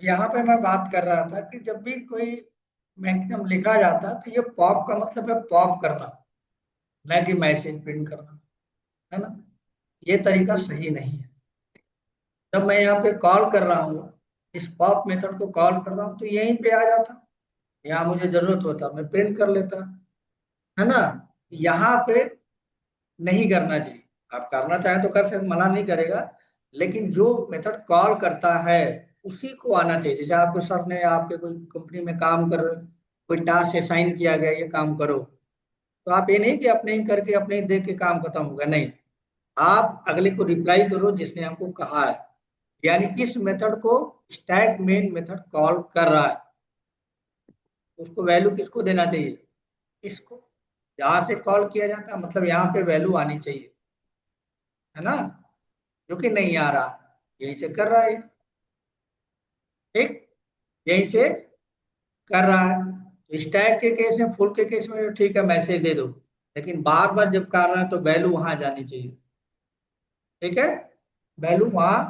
यहाँ पे मैं बात कर रहा था कि जब भी कोई मैक्सिमम लिखा जाता है तो ये पॉप का मतलब है पॉप करना, न कि मैसेज प्रिंट करना, है ना। ये तरीका सही नहीं है। जब मैं यहाँ पे कॉल कर रहा हूँ, इस पॉप मेथड को कॉल कर रहा हूँ तो यहीं पे आ जाता, यहाँ मुझे जरूरत होता मैं प्रिंट कर लेता, है ना। यहाँ पे नहीं करना चाहिए। आप करना चाहें तो कर सकते, मना नहीं करेगा, लेकिन जो मेथड कॉल करता है उसी को आना चाहिए। जैसे आपके सर ने आपके कोई कंपनी में काम कर रहे हो, कोई टास्क असाइन किया गया ये काम करो, तो आप ये नहीं कि अपने ही करके अपने ही देख के काम खत्म होगा, नहीं। आप अगले को रिप्लाई करो जिसने आपको कहा है। यानी इस मेथड को स्टैक मेन मेथड कॉल कर रहा है, उसको वैल्यू किसको देना चाहिए, इसको। जहां से कॉल किया जाता है मतलब यहाँ पे वैल्यू आनी चाहिए, है ना। जो कि नहीं आ रहा, यहीं से कर रहा है ये, ठीक, यहीं से कर रहा है। तो स्टैक के केस में, फुल के केस में तो ठीक है मैसेज दे दो, लेकिन बार बार जब कर रहा है तो वैल्यू वहां जानी चाहिए, ठीक है। वैल्यू वहां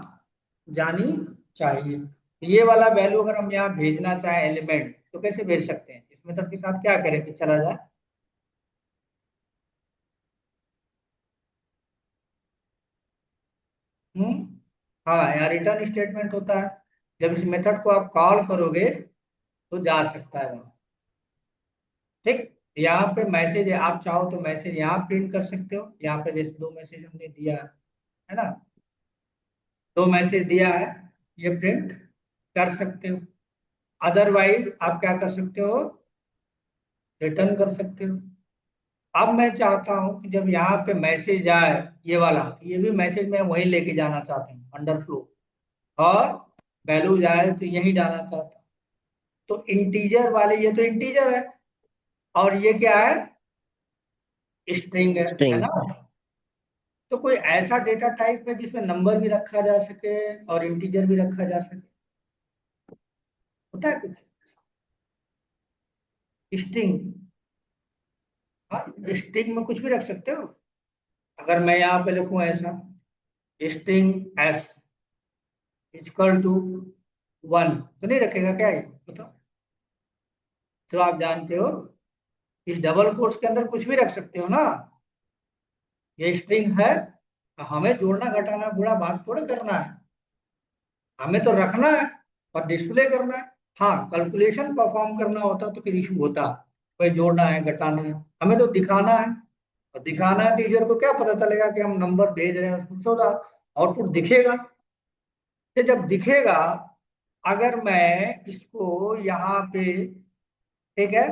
जानी चाहिए। ये वाला वैल्यू अगर हम यहाँ भेजना चाहें एलिमेंट तो कैसे भेज सकते हैं, इस मेथड के साथ क्या करें कि चला जाए। हम्म, हाँ, यहाँ रिटर्न स्टेटमेंट होता है। जब इस मेथड को आप कॉल करोगे तो जा सकता है वहां, ठीक। यहाँ पे मैसेज है, आप चाहो तो मैसेज यहाँ प्रिंट कर सकते हो। यहाँ पे जैसे दो मैसेज हमने दिया है ना, दो मैसेज दिया है, ये प्रिंट कर सकते हो। अदरवाइज आप क्या कर सकते हो, रिटर्न कर सकते हो। अब मैं चाहता हूं कि जब यहाँ पे मैसेज आए ये वाला, तो ये भी मैसेज मैं वहीं लेके जाना चाहता हूँ अंडरफ्लो, और वैल्यू जाए तो यही डालना चाहता हूँ। तो इंटीजर वाले, ये तो इंटीजर है और ये क्या है, स्ट्रिंग है स्ट्रिंग। ना। तो कोई ऐसा डेटा टाइप है जिसमें नंबर भी रखा जा सके और इंटीजर भी रखा जा सके, होता है कुछ स्ट्रिंग। हाँ, स्ट्रिंग में कुछ भी रख सकते हो। अगर मैं यहाँ पे लिखूं ऐसा, स्ट्रिंग एस इक्वल टू 1, तो नहीं रखेगा क्या ये, बताओ। तो आप जानते हो इस डबल कोट्स के अंदर कुछ भी रख सकते हो ना, ये स्ट्रिंग है। हमें जोड़ना घटाना गुणा भाग थोड़ा करना है, हमें तो रखना है और डिस्प्ले करना है। हाँ, कैलकुलेशन परफॉर्म करना होता तो फिर इशू होता, भाई जोड़ना है घटाना है, हमें तो दिखाना है। और दिखाना है तो यूजर को क्या पता चलेगा कि हम नंबर भेज रहे हैं उसको, सो आउटपुट दिखेगा। तो जब दिखेगा, अगर मैं इसको यहाँ पे, ठीक है,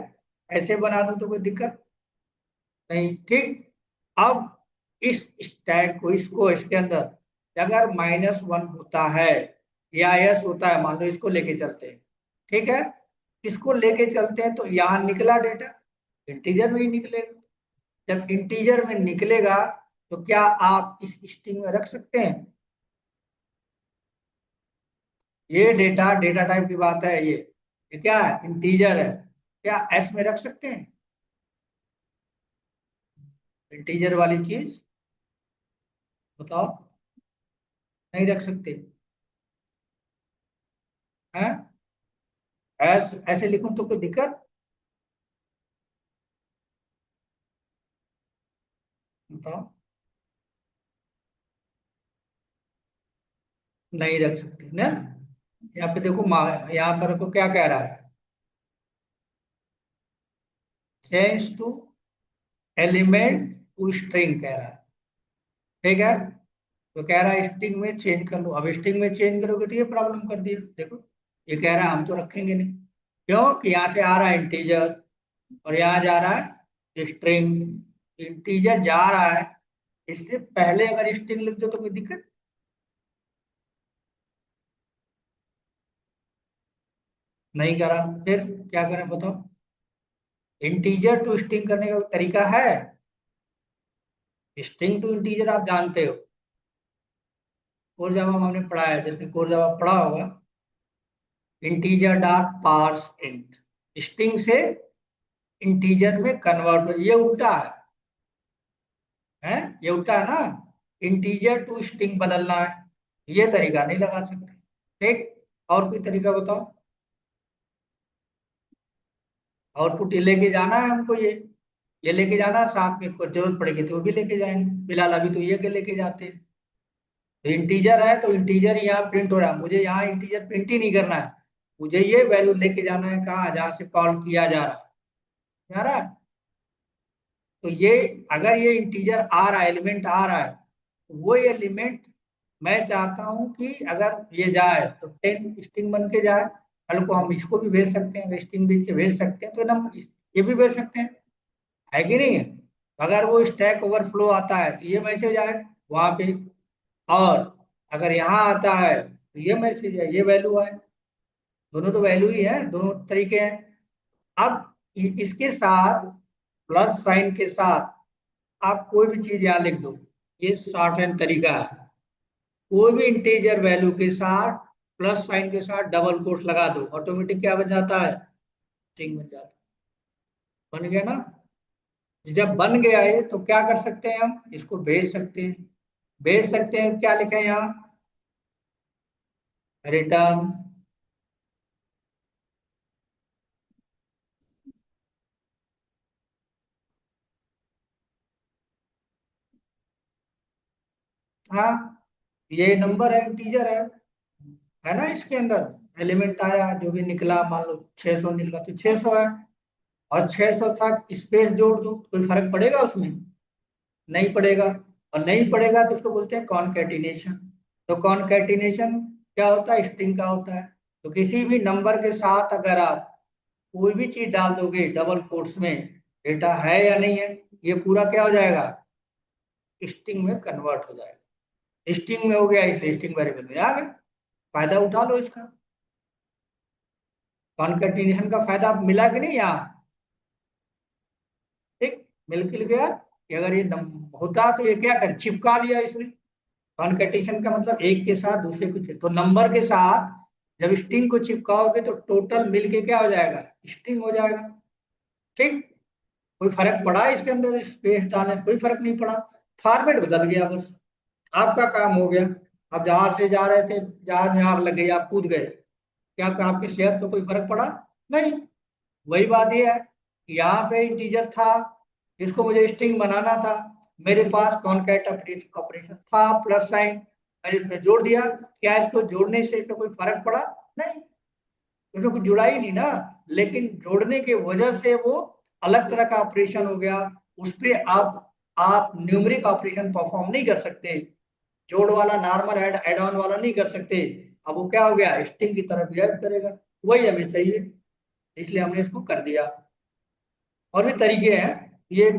ऐसे बना दूं तो कोई दिक्कत नहीं, ठीक। अब इस स्टैक को, इसको, इसके अंदर अगर -1 होता है या यस होता है, मान लो इसको लेके चलते हैं, ठीक है, इसको लेके चलते हैं तो यहाँ निकला डेटा इंटीजर में ही निकलेगा। जब इंटीजर में निकलेगा तो क्या आप इस स्ट्रिंग में रख सकते हैं, ये डेटा, डेटा टाइप की बात है ये क्या है, इंटीजर है, क्या एस में रख सकते हैं इंटीजर वाली चीज, बताओ। नहीं रख सकते हैं। एस ऐसे लिखूं तो कोई दिक्कत, बताओ। नहीं रख सकते ना। यहाँ पे देखो, यहाँ पर को क्या कह रहा है, change to element to string कह रहा है, ठीक है। तो कह रहा है स्ट्रिंग में चेंज कर लो। अब स्ट्रिंग में चेंज करोगे तो ये प्रॉब्लम कर दिया, देखो ये कह रहा है हम तो रखेंगे नहीं। क्यों कि यहाँ से आ रहा है इंटीजर और यहाँ जा रहा है स्ट्रिंग, इंटीजर जा रहा है, इससे पहले अगर स्ट्रिंग लिख दो तो कोई दिक्कत नहीं करा। फिर क्या करें बताओ, इंटीजर टू स्ट्रिंग करने का तरीका है, स्ट्रिंग टू इंटीजर आप जानते हो, कोर जावा में हमने पढ़ा है, जिसमें कोर जावा पढ़ा होगा, integer dot parse int, string से इंटीजर में कन्वर्ट हो, ये उल्टा है ये उल्टा है ना। इंटीजर टू स्ट्रिंग बदलना है, ये तरीका नहीं लगा सकते, ठीक। और कोई तरीका बताओ। आउटपुट ये लेके जाना है हमको, ये लेके जाना है, साथ में कुछ जरूरत पड़ेगी तो वो भी लेके जाएंगे, फिलहाल अभी तो ये के लेके जाते हैं। तो इंटीजर है तो इंटीजर यहाँ प्रिंट हो रहा है, मुझे यहाँ इंटीजर प्रिंट ही नहीं करना है, मुझे ये वैल्यू लेके जाना है कहाँ, जहाँ से कॉल किया जा रहा है। आ रहा है? तो ये, अगर ये इंटीजर आ रहा है, एलिमेंट आ रहा है, तो वो एलिमेंट मैं चाहता हूं कि अगर ये जाए तो 10 स्ट्रिंग बन के जाए। कल को हम इसको भी भेज सकते हैं, स्ट्रिंग भेज के भेज सकते हैं, तो हम ये भी भेज सकते हैं, है कि नहीं है? अगर वो स्टैक ओवरफ्लो आता है तो ये मैसेज आए वहां पे, और अगर यहाँ आता है तो ये मैसेज है, ये वैल्यू है। दोनों तो वैल्यू ही है, दोनों तरीके हैं। अब इसके साथ प्लस साइन के साथ आप कोई भी चीज यहाँ लिख दो, ये शॉर्ट हैंड तरीका है। कोई भी इंटीजर वैल्यू के साथ प्लस साइन के साथ डबल कोट्स लगा दो, ऑटोमेटिक क्या बन जाता है, स्ट्रिंग बन जाता है। बन गया ना? जब बन गया ये तो क्या कर सकते हैं, हम इसको भेज सकते हैं। भेज सकते हैं, क्या लिखे हैं यहाँ, रिटर्न। हाँ, ये नंबर है, इंटीजर है ना? इसके अंदर एलिमेंट आया, जो भी निकला, मान लो 600 निकला तो 600 है, और 600 तक स्पेस जोड़ दो, कोई फर्क पड़ेगा उसमें? नहीं पड़ेगा। और नहीं पड़ेगा तो उसको बोलते हैं कॉनकैटिनेशन। तो कॉनकैटिनेशन क्या होता है, स्ट्रिंग का होता है। तो किसी भी नंबर के साथ अगर आप कोई भी चीज डाल दोगे डबल कोट्स में, डेटा है या नहीं है, ये पूरा क्या हो जाएगा, स्ट्रिंग में कन्वर्ट हो जाएगा। स्ट्रिंग में हो गया इसलिए स्ट्रिंग वेरिएबल में आ गया। फायदा उठा लो इसका। कॉन्केटिनेशन का फायदा मिला कि नहीं यहाँ? ठीक, मिल के गया कि अगर ये होता तो ये क्या कर, चिपका लिया इसने। कॉन्केटिनेशन का मतलब एक के साथ दूसरे को तो नंबर के साथ जब स्ट्रिंग को चिपकाओगे तो टोटल मिल के क्या हो जाएगा, स्ट्रिंग हो जाएगा। ठीक, कोई फर्क पड़ा इसके अंदर स्पेस डालने से? कोई फर्क नहीं पड़ा, फॉर्मेट बदल गया बस, आपका काम हो गया। आप जहाज से जा रहे थे, जहाज में आग लग गई, आप कूद गए, क्या आपकी सेहत पे कोई फर्क पड़ा? नहीं। वही बात ये है कि यहाँ पे इंटीजर था, इसको मुझे स्ट्रिंग बनाना था, मेरे पास कॉनकैट ऑपरेशन था, प्लस साइन मैंने इसमें जोड़ दिया। क्या इसको जोड़ने से इसमें कोई फर्क पड़ा? नहीं, इसमें कुछ जुड़ा ही नहीं ना। लेकिन जोड़ने की वजह से वो अलग तरह का ऑपरेशन हो गया। उस पे आप न्यूमेरिक ऑपरेशन परफॉर्म नहीं कर सकते, जोड़ वाला, नॉर्मल एड ऑन वाला नहीं कर सकते। अब वो क्या हो गया, स्ट्रिंग की तरह बिहेव करेगा। वही हमें चाहिए, इसलिए हमने इसको कर दिया। और भी तरीके हैं, ये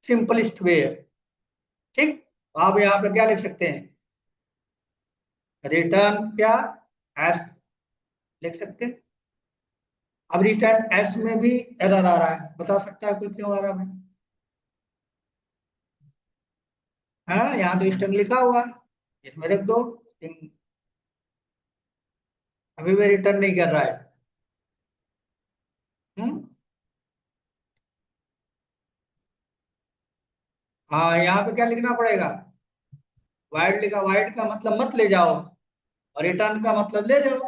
सिंपलिस्ट वे है। ठीक, आप यहाँ पे क्या लिख सकते हैं, रिटर्न क्या, एस लिख सकते हैं। अब रिटर्न एस में भी एरर आ रहा है, बता सकता है कोई क्यों आ रहा है? हाँ, यहाँ तो स्ट्रिंग लिखा हुआ है, इसमें रख दो string, अभी भी रिटर्न नहीं कर रहा है। हम्म, हाँ, यहाँ पे क्या लिखना पड़ेगा, वाइड लिखा, वाइड का मतलब मत ले जाओ, और रिटर्न का मतलब ले जाओ।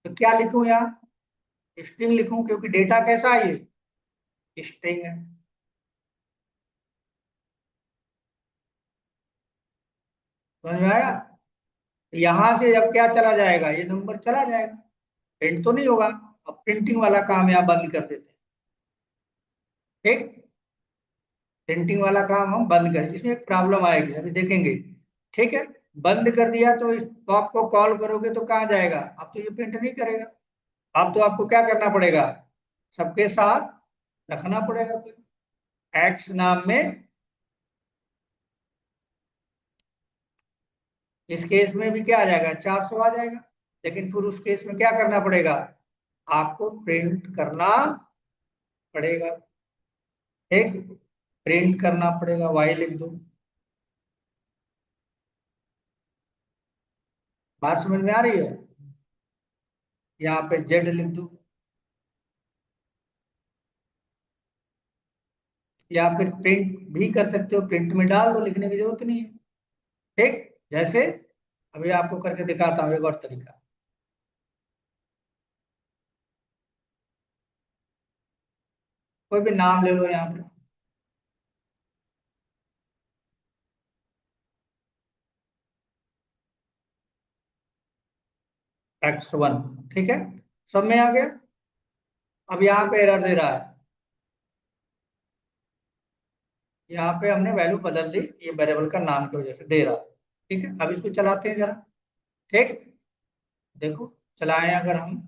तो क्या लिखूं यहाँ, स्ट्रिंग लिखूं, क्योंकि डेटा कैसा है, ये स्ट्रिंग है। समझ में आया? यहां से जब क्या चला जाएगा, ये नंबर चला जाएगा, प्रिंट तो नहीं होगा। अब प्रिंटिंग वाला काम यहाँ बंद कर देते हैं। ठीक, प्रिंटिंग वाला काम हम बंद करें, इसमें एक प्रॉब्लम आएगी, अभी देखेंगे। ठीक है, बंद कर दिया तो इस पॉप को कॉल करोगे तो कहाँ जाएगा, अब तो ये प्रिंट नहीं करेगा। अब तो आपको क्या करना पड़ेगा, सबके साथ रखना पड़ेगा कोई एक्स नाम में। इस केस में भी क्या आ जाएगा, 400 आ जाएगा। लेकिन फिर उस केस में क्या करना पड़ेगा, आपको प्रिंट करना पड़ेगा। ठीक, प्रिंट करना पड़ेगा, वाई लिख दो। बात समझ में आ रही है? यहाँ पे जेड लिख दो, या फिर प्रिंट भी कर सकते हो, प्रिंट में डाल दो, लिखने की जरूरत नहीं है। ठीक, जैसे अभी आपको करके दिखाता हूँ एक और तरीका। कोई भी नाम ले लो यहाँ पे। x1, ठीक है, सब में आ गया। अब यहाँ पे एरर दे रहा है, यहाँ पे हमने वैल्यू बदल दी, ये वेरिएबल का नाम की वजह से दे रहा है। ठीक है, अब इसको चलाते हैं जरा। ठीक, देखो, चलाएं अगर हम,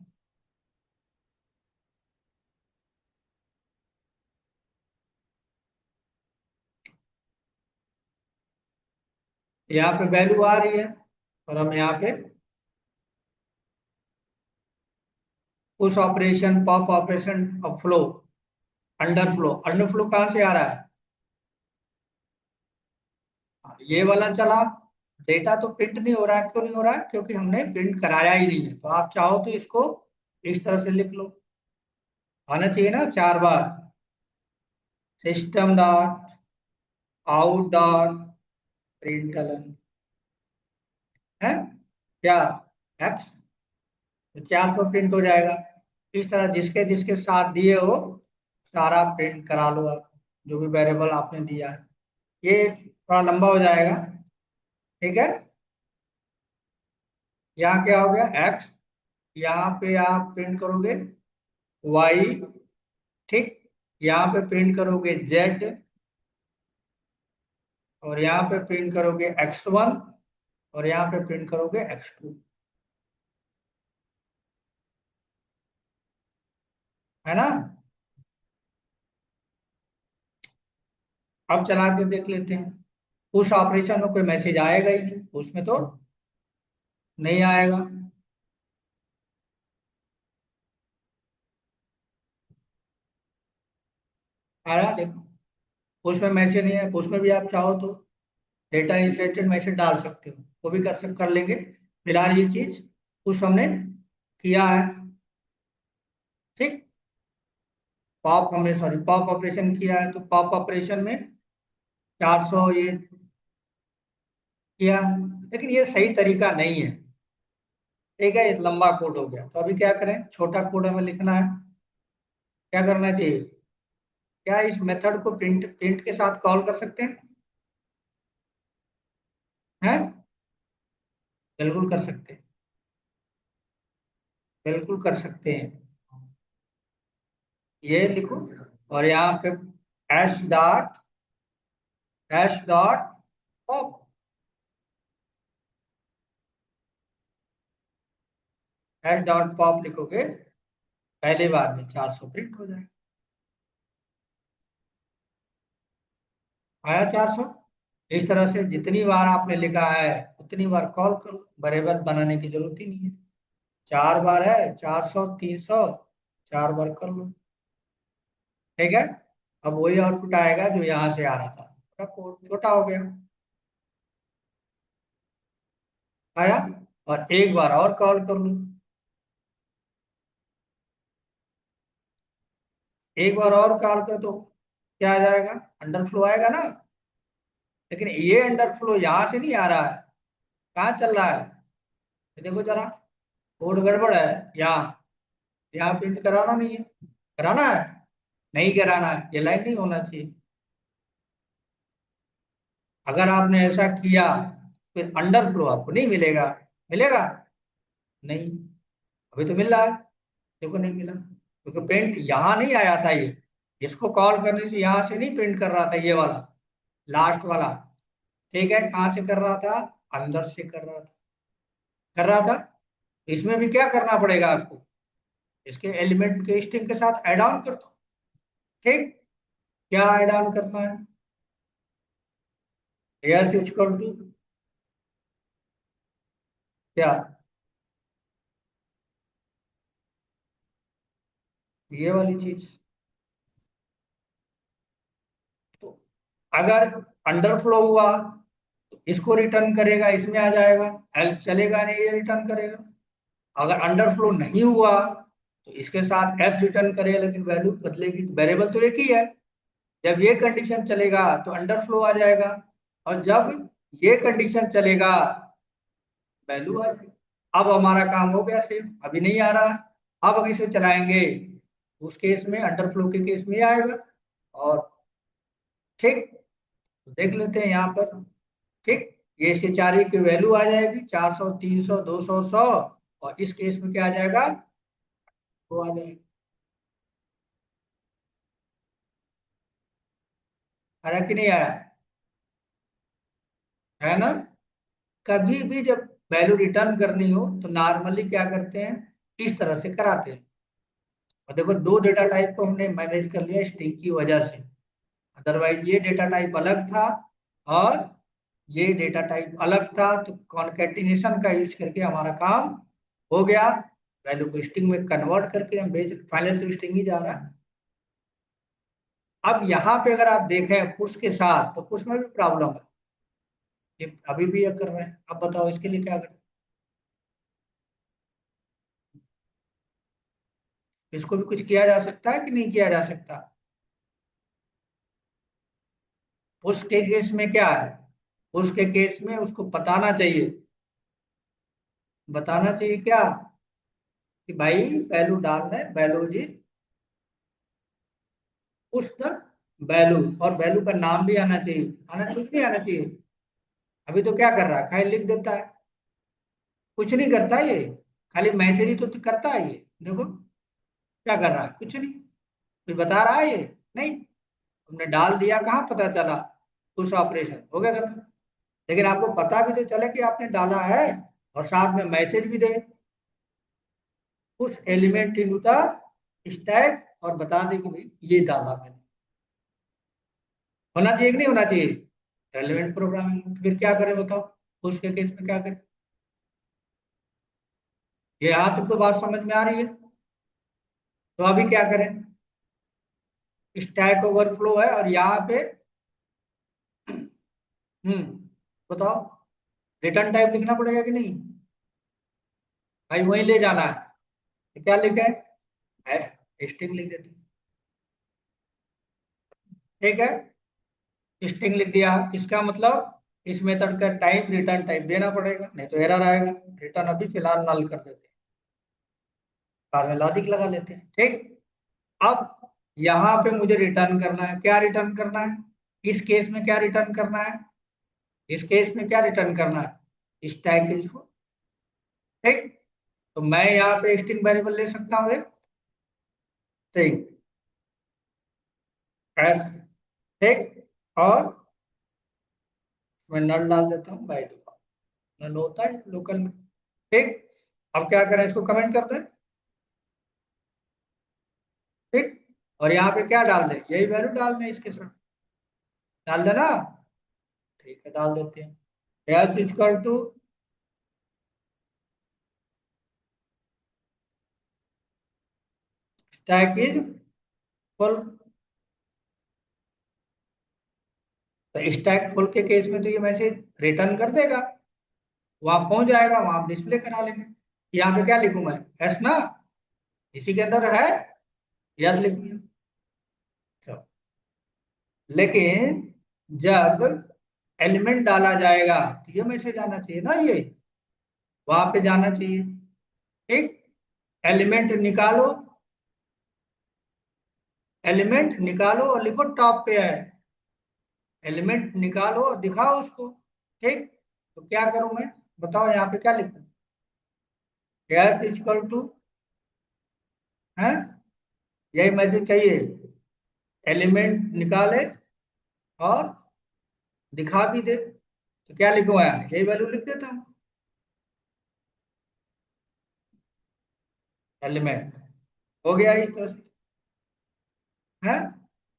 यहाँ पे वैल्यू आ रही है, और हम यहाँ पे push operation, pop operation, flow, under flow, under flow कहाँ से आ रहा है? हाँ, ये वाला चला। डेटा तो प्रिंट नहीं हो रहा है, क्यों नहीं हो रहा है? क्योंकि हमने प्रिंट कराया ही नहीं है। तो आप चाहो तो इसको इस तरह से लिख लो, आना चाहिए ना 4 बार, system dot out dot println, है क्या, एक्स, तो 400 प्रिंट हो जाएगा। इस तरह जिसके जिसके साथ दिए हो सारा प्रिंट करा लो आप, जो भी वेरिएबल आपने दिया है। ये थोड़ा लंबा हो जाएगा, ठीक है। यहाँ क्या हो गया, एक्स, यहाँ पे आप प्रिंट करोगे वाई, ठीक, यहाँ पे प्रिंट करोगे जेड, और यहाँ पे प्रिंट करोगे x1, और यहाँ पे प्रिंट करोगे x2, है ना। अब चला के देख लेते हैं, उस ऑपरेशन में कोई मैसेज आएगा ही नहीं, उसमें तो नहीं आएगा। आया देखो, उसमें मैसेज नहीं है, उसमें भी आप चाहो तो डेटा इंसर्टेड मैसेज डाल सकते हो, वो भी कर लेंगे। फिलहाल ये चीज उस हमने किया है, ठीक। पॉप हमने, सॉरी, पॉप ऑपरेशन किया है, तो पॉप ऑपरेशन में 400 ये किया है, लेकिन ये सही तरीका नहीं है। ठीक है, ये लंबा कोड हो गया, तो अभी क्या करें, छोटा कोड हमें लिखना है। क्या करना चाहिए, क्या इस मेथड को प्रिंट प्रिंट के साथ कॉल कर सकते हैं? हैं, बिल्कुल कर सकते हैं, बिल्कुल कर सकते हैं। ये लिखो, और यहाँ पे S dot pop, S dot pop लिखोगे, पहली बार में 400 प्रिंट हो जाएगा। आया 400। इस तरह से जितनी बार आपने लिखा है उतनी बार कॉल करो, वेरिएबल बनाने की जरूरत ही नहीं है। 4 बार है, 400, 300, 4 बार कर लो, ठीक है। अब वही आउटपुट आएगा जो यहाँ से आ रहा था, थोड़ा कोड छोटा हो गया, आया। और एक बार और कॉल कर लो, एक बार और कॉल कर तो क्या आ जाएगा, अंडरफ्लो आएगा ना। लेकिन ये अंडरफ्लो यहाँ से नहीं आ रहा है, कहाँ चल रहा है, ये देखो जरा, कोड गड़बड़ है। यहाँ, यहाँ प्रिंट कराना नहीं है, कराना है, नहीं कराना है, ये लाइन नहीं होना चाहिए। अगर आपने ऐसा किया फिर अंडरफ्लो आपको नहीं मिलेगा, मिलेगा नहीं, अभी तो मिल रहा है, देखो नहीं मिला, क्योंकि प्रिंट यहाँ नहीं आया था ये, इसको कॉल करने से यहाँ से नहीं प्रिंट कर रहा था ये वाला, लास्ट वाला, ठीक है। कहाँ से कर रहा था, अंदर से कर रहा था, कर रहा था। इसमें भी क्या करना पड़ेगा आपको, इसके एलिमेंट के स्ट्रिंग के साथ ऐड ऑन कर दो, ठीक। क्या ऐड ऑन करना है, हेयर इज इक्वल टू क्या, ये वाली चीज। तो अगर अंडरफ्लो हुआ तो इसको रिटर्न करेगा, इसमें आ जाएगा, एल्स चलेगा नहीं, ये रिटर्न करेगा। अगर अंडरफ्लो नहीं हुआ तो इसके साथ एस रिटर्न करेगा, लेकिन वैल्यू बदलेगी, तो वेरिएबल तो एक ही है। जब ये कंडीशन चलेगा तो अंडरफ्लो आ जाएगा, और जब ये कंडीशन चलेगा वैल्यू आ जाएगी। अब हमारा काम हो गया सेव, अभी नहीं आ रहा, अब अगर इसे चलाएंगे उस केस में, अंडरफ्लो के केस में आएगा। और ठीक, तो देख लेते हैं यहाँ पर। ठीक, ये इसके चार की वैल्यू आ जाएगी, 400, 300, 200, 100। और इस केस में क्या आ जाएगा, वो आ जाएगा। आया कि नहीं आया, है ना। कभी भी जब वैल्यू रिटर्न करनी हो तो नॉर्मली क्या करते हैं, इस तरह से कराते हैं। और देखो, दो डेटा टाइप को हमने मैनेज कर लिया स्ट्रिंग की वजह से। अदरवाइज ये डेटा टाइप अलग था और ये डेटा टाइप अलग था, तो कॉन्केटिनेशन का यूज करके हमारा काम हो गया। वैल्यू को स्ट्रिंग में कन्वर्ट करके हम भेज, फाइनल तो स्ट्रिंग ही जा रहा है। अब यहाँ पे अगर आप देखें पुश के साथ, तो पुश में भी प्रॉब्लम है। ये अभी भी ये कर रहे हैं, अब बताओ इसके लिए क्या करें। इसको भी कुछ किया जा सकता है कि नहीं किया जा सकता। पुश के केस में क्या है, पुश के केस में उसको बताना चाहिए क्या, कि भाई वैल्यू डालना है, वैल्यू जी पुश द वैल्यू, और वैल्यू का नाम भी आना चाहिए। आना चाहिए कि नहीं आना चाहिए। अभी तो क्या कर रहा है, खाली लिख देता है, कुछ नहीं करता ये, खाली मैसेज ही तो करता है ये। देखो क्या कर रहा है, कुछ नहीं, कुछ बता रहा है ये नहीं। हमने डाल दिया, कहाँ पता चला, पुश ऑपरेशन हो गया खत्म। लेकिन आपको पता भी तो चले कि आपने डाला है, और साथ में मैसेज भी दे, push element in the stack, और बता दे कि भाई ये डाला मैंने। होना चाहिए कि नहीं होना चाहिए। रेलिवेंट प्रोग्रामिंग, तो फिर क्या करें बताओ, पुश के केस में क्या करें। ये यहाँ तक तो बात समझ में आ रही है। तो अभी क्या करें, स्टैक ओवरफ्लो है और यहाँ पे हम्म बताओ, रिटर्न टाइप लिखना पड़ेगा कि नहीं। भाई वहीं ले जाना है, तो क्या लिखे है, स्ट्रिंग लिख देते हैं। ठीक है, स्ट्रिंग लिख दिया, इसका मतलब इस मेथड का टाइप रिटर्न टाइप देना पड़ेगा, नहीं तो एरर आएगा। रिटर्न अभी फिलहाल नल कर देते हैं, बाद में लॉजिक लगा लेते हैं। ठीक, अब यहाँ पे मुझे रिटर्न करना है, क्या रिटर्न करना है, इस केस में क्या रिटर्न करना है, इस केस में क्या रिटर्न करना है, स्टैक इज फुल। ठीक, तो मैं यहाँ पे स्ट्रिंग वेरिएबल ले सकता हूँ एक स्ट्रिंग एस। ठीक, और मैं नल डाल देता हूँ बाय डिफॉल्ट, नल होता है लोकल में। ठीक, अब क्या करें, इसको कमेंट कर दें। ठीक, और यहाँ पे क्या डाल दें, यही वैल्यू डाल दें इसके साथ, डाल देना। ठीक है, डाल देते हैं, else equal to stack is full. तो स्टैक फुल के केस में तो ये मैसेज रिटर्न कर देगा, वहां पहुंच जाएगा, वहां आप डिस्प्ले करा लेंगे। यहाँ पे क्या लिखूं मैं, एस ना, इसी के अंदर है, यस लिखूंगा। तो, लेकिन जब एलिमेंट डाला जाएगा तो ये मैसेज आना चाहिए ना, ये वहां पे जाना चाहिए। ठीक, एलिमेंट निकालो, एलिमेंट निकालो और लिखो टॉप पे है, एलिमेंट निकालो और दिखाओ उसको। ठीक, तो क्या करूं मैं, बताओ यहाँ पे क्या लिखूं, एस इक्वल टू है, यही मैसेज चाहिए, एलिमेंट निकाले और दिखा भी दे, तो क्या लिखूं यहाँ, यही वैल्यू लिख देता हूँ, एलिमेंट। हो गया इस तरह से, है।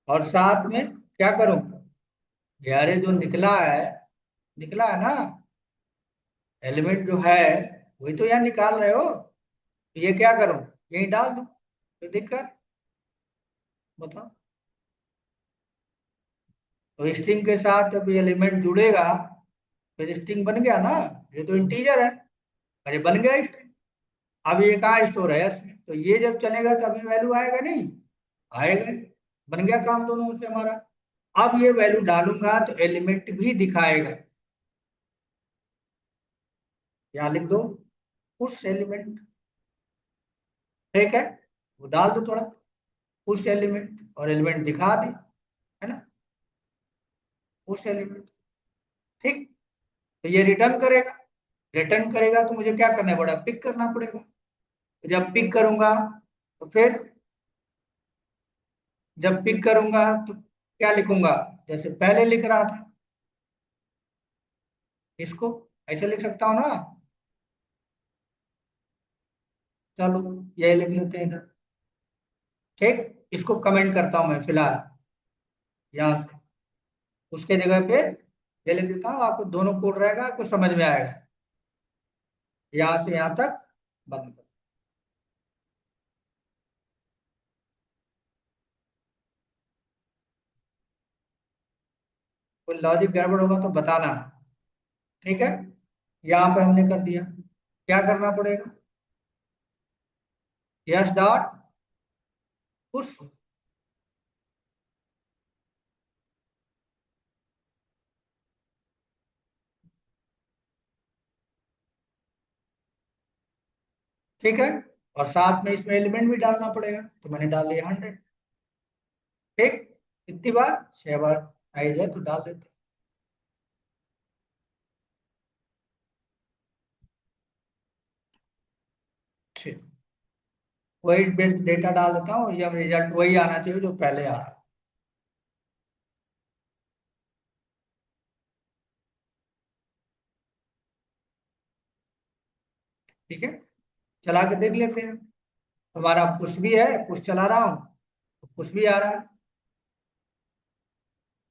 और साथ में क्या करूं, यारे जो निकला है ना, एलिमेंट जो है वही तो यहाँ निकाल रहे हो, तो ये क्या करूं, यही डाल दूं, तो दिक्कत, बताओ। तो स्ट्रिंग के साथ जब एलिमेंट जुड़ेगा तो स्ट्रिंग बन गया ना, ये तो इंटीजर है, अरे बन गया स्ट्रिंग। अब ये कहाँ स्टोर है यस में, तो ये जब चलेगा तभी वैल्यू आएगा नहीं, आएगा ही। बन गया काम दोनों से हमारा। अब ये वैल्यू डालूंगा तो एलिमेंट भी दिखाएगा, यहाँ लिख दो पुश एलिमेंट। ठीक है, वो डाल दो थोड़ा, पुश एलिमेंट और एलिमेंट दिखा दे, है ना, पुश एलिमेंट। ठीक, तो ये रिटर्न करेगा, रिटर्न करेगा तो मुझे क्या करना पड़ेगा, पिक करना पड़ेगा। तो जब पिक करूंगा तो फिर जब पिक करूंगा तो क्या लिखूंगा, जैसे पहले लिख रहा था, इसको ऐसे लिख सकता हूं ना। चलो ये लिख लेते हैं इधर। ठीक, इसको कमेंट करता हूं मैं फिलहाल यहाँ से, उसके जगह पे ये लिख देता हूँ, आपको दोनों कोड रहेगा, आपको समझ में आएगा। यहाँ से यहाँ तक बंद कर। कोई लॉजिक गड़बड़ होगा तो बताना। ठीक है, यहाँ पे हमने कर दिया, क्या करना पड़ेगा, यस डॉट पुश। ठीक है, और साथ में इसमें एलिमेंट भी डालना पड़ेगा, तो मैंने डाल दिया 100। ठीक, कितनी बार, 6 बार आई जाए तो डाल देते हैं। ठीक, वही डेटा डाल देता हूँ, ये रिजल्ट वही आना चाहिए जो पहले आ रहा है। ठीक है, चला के देख लेते हैं। हमारा पुश भी है, पुश चला रहा हूँ तो पुश भी आ रहा है,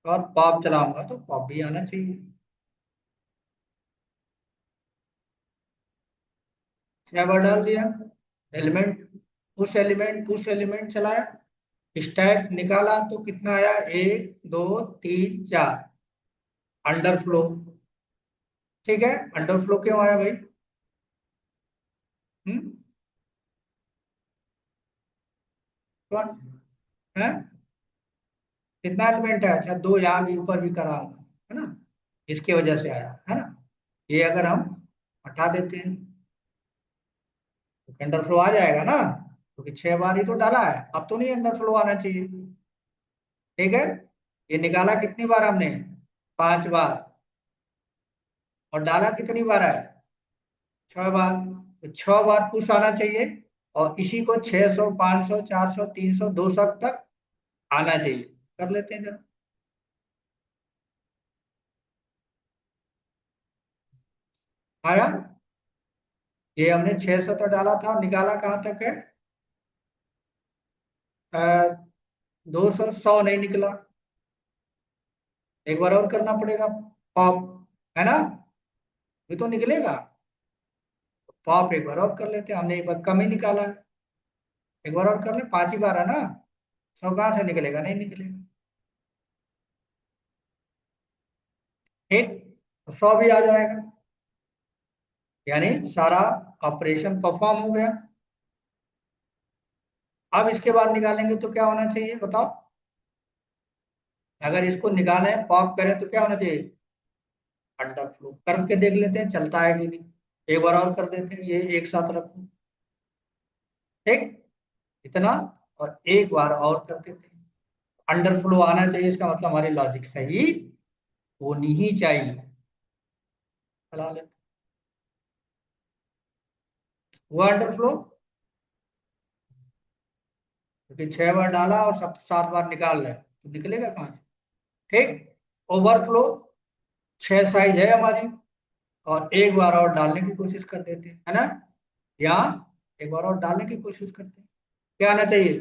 और पॉप चलाऊंगा तो पॉप भी आना चाहिए। 6 बार डाल दिया, एलिमेंट, पुश एलिमेंट चलाया, स्टैक निकाला तो कितना आया, 1 2 3 4, अंडरफ्लो। ठीक है, अंडरफ्लो क्यों आया भाई, हम्म, कौन है, कितना एलिमेंट है, अच्छा 2 यहाँ भी ऊपर भी करा हूं, है ना, इसकी वजह से आया है ना। ये अगर हम हटा देते हैं तो अंडर फ्लो आ जाएगा ना, क्योंकि 6 बार ही तो डाला है, अब तो नहीं अंडर फ्लो आना चाहिए। ठीक है, ये निकाला कितनी बार हमने, 5 बार, और डाला कितनी बार है, 6 बार, तो 6 बार पुश आना चाहिए, और इसी को 600 500 400 300 200 तक आना चाहिए। कर लेते हैं जरा, आया, ये हमने 600 तो डाला था, और निकाला कहाँ तक है, 200, 100 नहीं निकला, एक बार और करना पड़ेगा पॉप, है ना, ये तो निकलेगा। पॉप एक बार और कर लेते हैं, हमने एक बार कम ही निकाला है, एक बार और कर ले, 5 ही बार है ना, 100 कहाँ से निकलेगा, नहीं निकलेगा। ठीक, तो 100 भी आ जाएगा, यानी सारा ऑपरेशन परफॉर्म हो गया। अब इसके बाद निकालेंगे तो क्या होना चाहिए बताओ, अगर इसको निकालें पॉप करें तो क्या होना चाहिए, अंडर फ्लो करके देख लेते हैं चलता है कि नहीं, एक बार और कर देते हैं, ये एक साथ रखो। ठीक, इतना, और एक बार और कर देते हैं, अंडर फ्लो आना चाहिए, इसका मतलब हमारी लॉजिक सही होनी ही चाहिए। चला ले, हुआ अंडर फ्लो, क्योंकि 6 बार डाला और 7 बार निकाल रहे हैं, तो निकलेगा कहाँ से। ठीक, ओवरफ्लो, 6 साइज है हमारी, और एक बार और डालने की कोशिश कर देते हैं, है ना, यहाँ एक बार और डालने की कोशिश करते हैं, क्या आना चाहिए,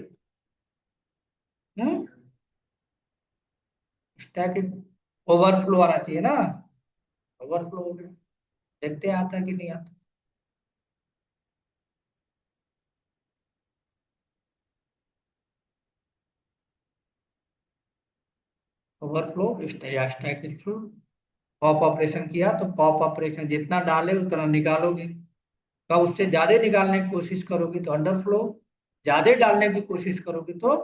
हम्म, स्टैक ओवरफ्लो आना चाहिए ना, ओवरफ्लो हो गया, देखते हैं आता है कि नहीं आता। ओवरफ्लो या स्टैक थ्रू, पॉप ऑपरेशन किया तो पॉप ऑपरेशन जितना डाले उतना निकालोगे, का उससे ज्यादा निकालने की कोशिश करोगी तो अंडरफ्लो, ज्यादा डालने की कोशिश करोगी तो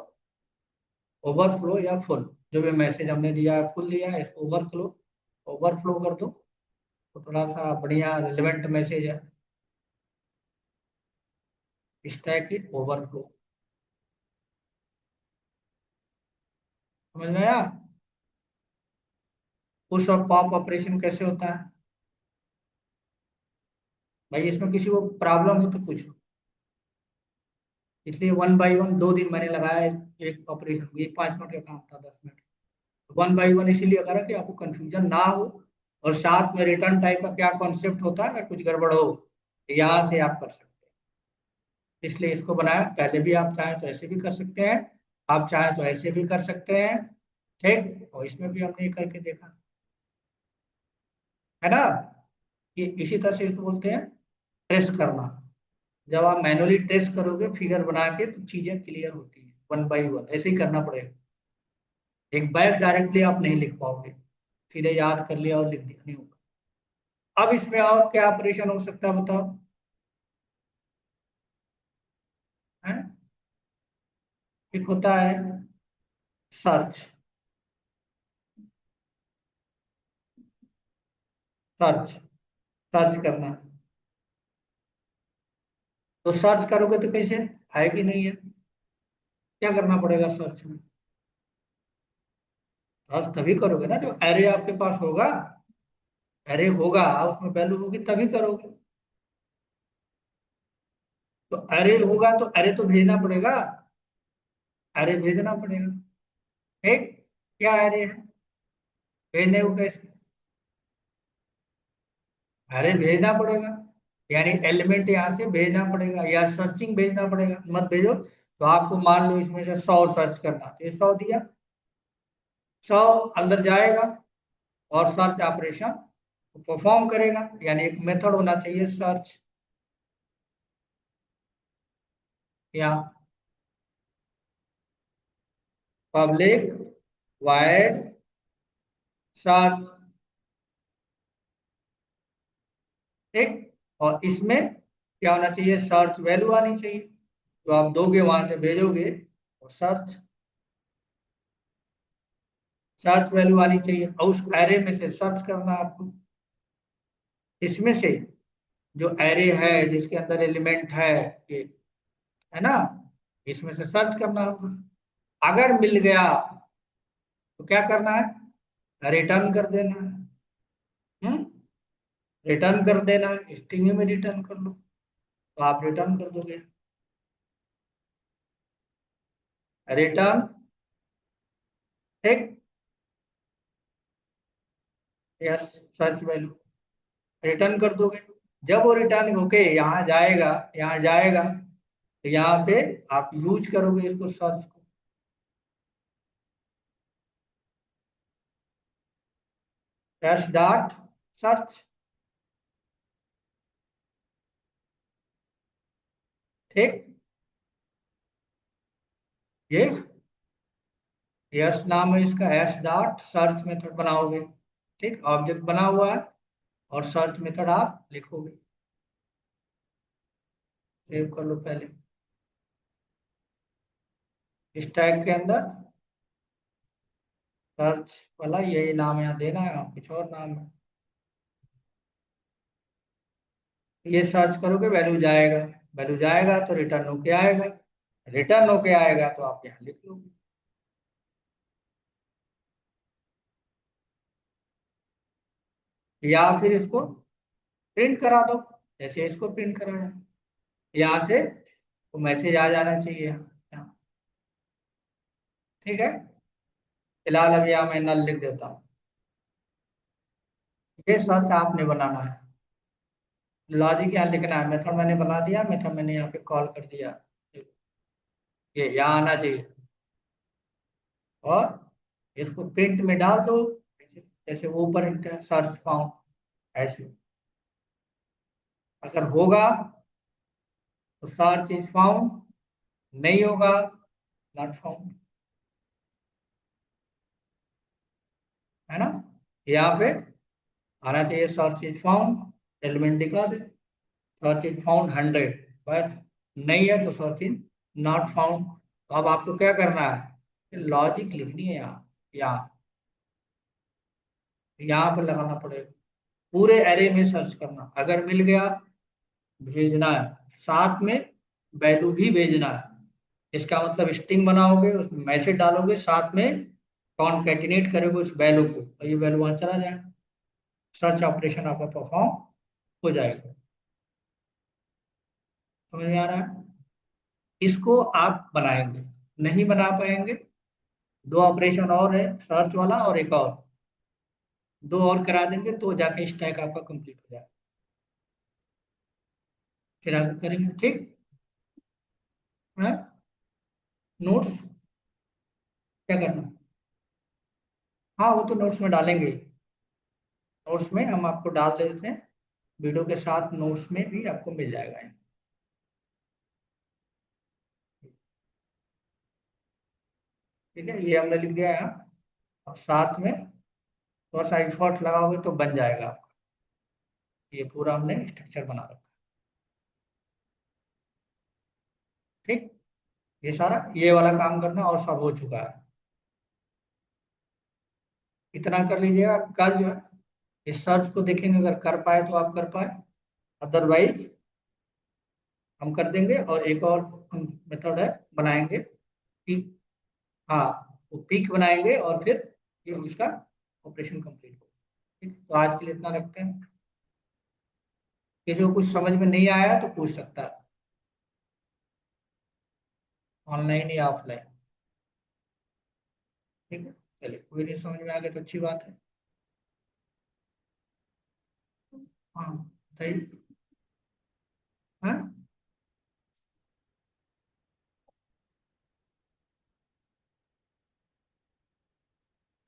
ओवरफ्लो या फुल। जो भी मैसेज हमने दिया है फुल दिया है, इसको ओवरफ्लो, ओवरफ्लो कर दो तो थोड़ा सा बढ़िया रिलेवेंट मैसेज है, स्टैक इट ओवरफ्लो। समझ में आया? पुश और पॉप ऑपरेशन कैसे होता है? भाई इसमें किसी को प्रॉब्लम हो तो पूछो। इसलिए 1 बाई 1 2 दिन मैंने लगाया एक ऑपरेशन, ये 5 मिनट का काम था, 10 मिनट। 1 बाई 1 इसीलिए करा कि आपको कंफ्यूजन ना हो, और साथ में रिटर्न टाइप का क्या कॉन्सेप्ट होता है, अगर कुछ गड़बड़ हो तो यहाँ से आप कर सकते हैं। इसलिए इसको बनाया। पहले भी आप चाहें तो ऐसे भी कर सकते हैं, आप चाहें तो ऐसे भी कर सकते हैं। ठीक, और इसमें भी हमने ये करके देखा है ना, कि इसी तरह से इसको बोलते हैं ट्रेस करना। जब आप मैनुअली ट्रेस करोगे फिगर बना के तो चीजें क्लियर होती है। 1 बाई 1 ऐसे ही करना पड़ेगा। एक बैग डायरेक्टली आप नहीं लिख पाओगे, सीधे याद कर लिया और लिख दिया, नहीं होगा। अब इसमें और क्या ऑपरेशन हो सकता है बताओ? है, एक होता है सर्च। सर्च, सर्च करना। तो सर्च करोगे तो कैसे, है कि नहीं है? क्या करना पड़ेगा सर्च में? सर्च तभी करोगे ना जब एरे आपके पास होगा। एरे होगा, उसमें वैल्यू होगी, तभी करोगे। तो एरे होगा तो एरे तो भेजना पड़ेगा, एरे भेजना पड़ेगा। ठीक, क्या एरे है, भेजने को कैसे? अरे भेजना पड़ेगा, यानी एलिमेंट यहाँ से भेजना पड़ेगा, या सर्चिंग भेजना पड़ेगा। मत भेजो तो आपको मान लो इसमें से 100 सर्च करना, तो ये 100 दिया, 100 अंदर जाएगा और सर्च ऑपरेशन परफॉर्म करेगा। यानी एक मेथड होना चाहिए सर्च, या पब्लिक वाइड सर्च। ठीक, और इसमें क्या होना चाहिए, सर्च वैल्यू आनी चाहिए, तो आप दोगे वहां से भेजोगे, और सर्च, सर्च वैल्यू आनी चाहिए, और उस एरे में से सर्च करना है आपको। इसमें से जो एरे है जिसके अंदर एलिमेंट है, ये है ना, इसमें से सर्च करना होगा। अगर मिल गया तो क्या करना है, रिटर्न कर देना है। हम्म, रिटर्न कर देना है, स्ट्रिंग में रिटर्न कर लो, तो आप रिटर्न कर दोगे, रिटर्न। ठीक, यस, सर्च वैल्यू रिटर्न कर दोगे। जब वो रिटर्न होके यहाँ जाएगा, यहाँ जाएगा, तो यहाँ पे आप यूज करोगे इसको, सर्च को। S dot search. ठीक, ये यस नाम है इसका, एस डॉट सर्च मेथड बनाओगे। ठीक, ऑब्जेक्ट बना हुआ है, और सर्च मेथड आप लिखोगे। सेव कर लो पहले, इस टैग के अंदर सर्च वाला यही नाम यहाँ देना है, और कुछ और नाम है। ये सर्च करोगे, वैल्यू जाएगा, वैल्यू जाएगा तो रिटर्न होके आएगा, रिटर्न होके आएगा तो आप यहाँ लिख लोगे, या फिर इसको प्रिंट करा दो, जैसे इसको प्रिंट कराया, यहाँ से तो मैसेज आ जाना चाहिए यहाँ। ठीक है, फिलहाल अभी यहाँ मैं नल लिख देता हूँ। ये सर्च आपने बनाना है, लॉजिक यहाँ लिखना है, मेथड मैंने बना दिया, मेथड मैंने यहाँ पे कॉल कर दिया, ये यहाँ आना चाहिए, और इसको प्रिंट में डाल दो, जैसे ऊपर सर्च फाउंड, ऐसे। अगर होगा तो सर्च इज फाउंड, नहीं होगा नॉट फाउंड, है ना। यहाँ पे आना चाहिए सर्च इज फाउंड, एलिमेंट दिखा दे, सर्च इज फाउंड 100, बस। नहीं है तो सर्च इज नॉट फाउंड। तो अब आपको क्या करना है, लॉजिक लिखनी है यहाँ, यहाँ यहाँ पर लगाना पड़ेगा, पूरे एरे में सर्च करना, अगर मिल गया भेजना है, साथ में वैल्यू भी भेजना है। इसका मतलब स्ट्रिंग बनाओगे, उसमें मैसेज डालोगे, साथ में कॉन्केटिनेट करेगा उस वैल्यू को और ये वैल्यू वहां चला जाएगा, सर्च ऑपरेशन आपका परफॉर्म हो जाएगा। समझ में आ रहा है? इसको आप बनाएंगे, नहीं बना पाएंगे, दो ऑपरेशन और है, सर्च वाला और एक और, दो और करा देंगे तो जाके स्टैक आपका कंप्लीट हो जाएगा। फिर आगे करेंगे, ठीक है? नोट्स क्या करना? हाँ वो तो नोट्स में डालेंगे, नोट्स में हम आपको डाल देते हैं, वीडियो के साथ नोट्स में भी आपको मिल जाएगा। ठीक है, ये हमने लिख दिया है यहाँ, और साथ में थोड़ा सा एफर्ट लगाओगे तो बन जाएगा आपका, ये पूरा हमने स्ट्रक्चर बना रखा। ठीक, ये सारा ये वाला काम करना और सब हो चुका है। इतना कर लीजिएगा, कल जो है इस सर्च को देखेंगे, अगर कर पाए तो आप कर पाए, अदरवाइज हम कर देंगे। और एक और मेथड है, बनाएंगे पीक। हाँ, वो पीक बनाएंगे और फिर ये उसका ऑपरेशन कंप्लीट हो। ठीक है, तो आज के लिए इतना रखते हैं। किसी को कुछ समझ में नहीं आया तो पूछ सकता है, ऑनलाइन या ऑफलाइन। ठीक है, चलिए, कोई नहीं समझ में आ गया तो अच्छी बात है। हाँ, सही। हाँ,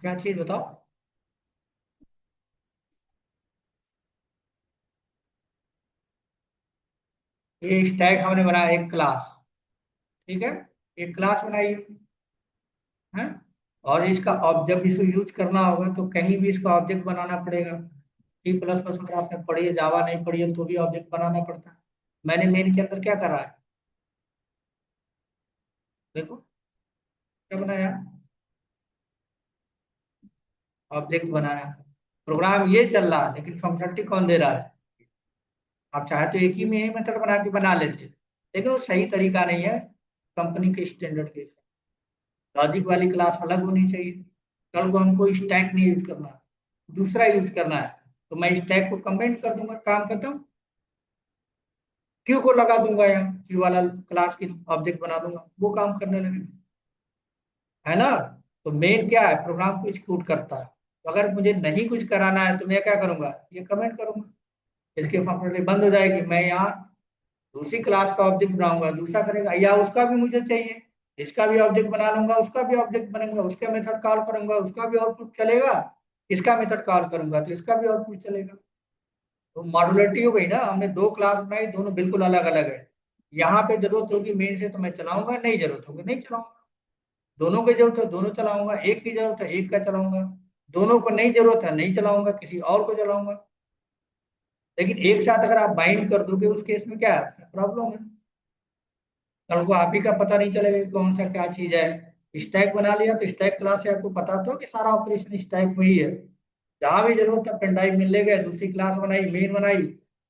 क्या चीज बताओ? ये स्टैक हमने बनाया एक क्लास, ठीक है, एक क्लास बनाई है, और इसका ऑब्जेक्ट इसको यूज करना होगा तो कहीं भी इसका ऑब्जेक्ट बनाना पड़ेगा। सी प्लस प्लस अगर आपने पढ़ी है, जावा नहीं पढ़ी है तो भी ऑब्जेक्ट बनाना पड़ता है। मैंने मेन के अंदर क्या करा है, देखो क्या बनाया, ऑब्जेक्ट बनाया। प्रोग्राम ये चल रहा है लेकिन फंक्शनलिटी कौन दे रहा है? आप चाहे तो एक ही में मेथड बना के बना लेते, लेकिन वो सही तरीका नहीं है कंपनी के स्टैंडर्ड के। लॉजिक वाली क्लास अलग होनी चाहिए। कल को हमको स्टैक नहीं यूज करना, दूसरा यूज करना है, तो मैं स्टैक को कमेंट कर दूंगा, काम खत्म। क्यू को लगा दूंगा, यहाँ क्यू वाला क्लास की ऑब्जेक्ट बना दूंगा, वो काम करने लगेगा, है ना? तो मेन क्या है, प्रोग्राम को एग्जीक्यूट करता है। तो अगर मुझे नहीं कुछ कराना है तो मैं क्या करूंगा, ये कमेंट करूंगा, इसकी फंक्शनलिटी बंद हो जाएगी। मैं यहाँ दूसरी क्लास का ऑब्जेक्ट बनाऊंगा, दूसरा करेगा, या उसका भी मुझे चाहिए, इसका भी ऑब्जेक्ट बना लूंगा, उसका भी ऑब्जेक्ट बनेगा, उसका मेथड कॉल करूंगा, उसका भी आउटपुट चलेगा, इसका मेथड कॉल करूंगा तो इसका भी आउटपुट चलेगा। तो मॉड्युलरिटी हो गई ना, हमने दो क्लास बनाई, दोनों बिल्कुल अलग अलग है। यहाँ पे जरूरत होगी मेन से तो मैं चलाऊंगा, नहीं जरूरत होगी नहीं चलाऊंगा। दोनों की जरूरत है दोनों चलाऊंगा, एक की जरूरत है एक का चलाऊंगा, दोनों को नहीं जरूरत है नहीं चलाऊंगा, किसी और को चलाऊंगा। लेकिन एक साथ अगर आप बाइंड कर दोगे उस केस में क्या है, प्रॉब्लम है। कल को आप ही का पता नहीं चलेगा कि कौन सा क्या चीज है। स्टैक बना लिया तो स्टैक क्लास से आपको पता तो कि सारा ऑपरेशन स्टैक में ही है। जहां भी जरूरत है पेन ड्राइव मिलने गए, दूसरी क्लास बनाई, मेन बनाई,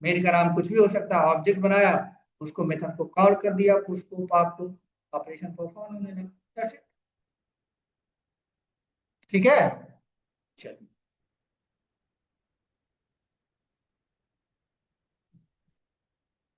मेन का नाम कुछ भी हो सकता है, ऑब्जेक्ट बनाया, उसको मेथड को कॉल कर दिया, उसको आपको ऑपरेशन परफॉर्म होने लगा। That's it। ठीक है।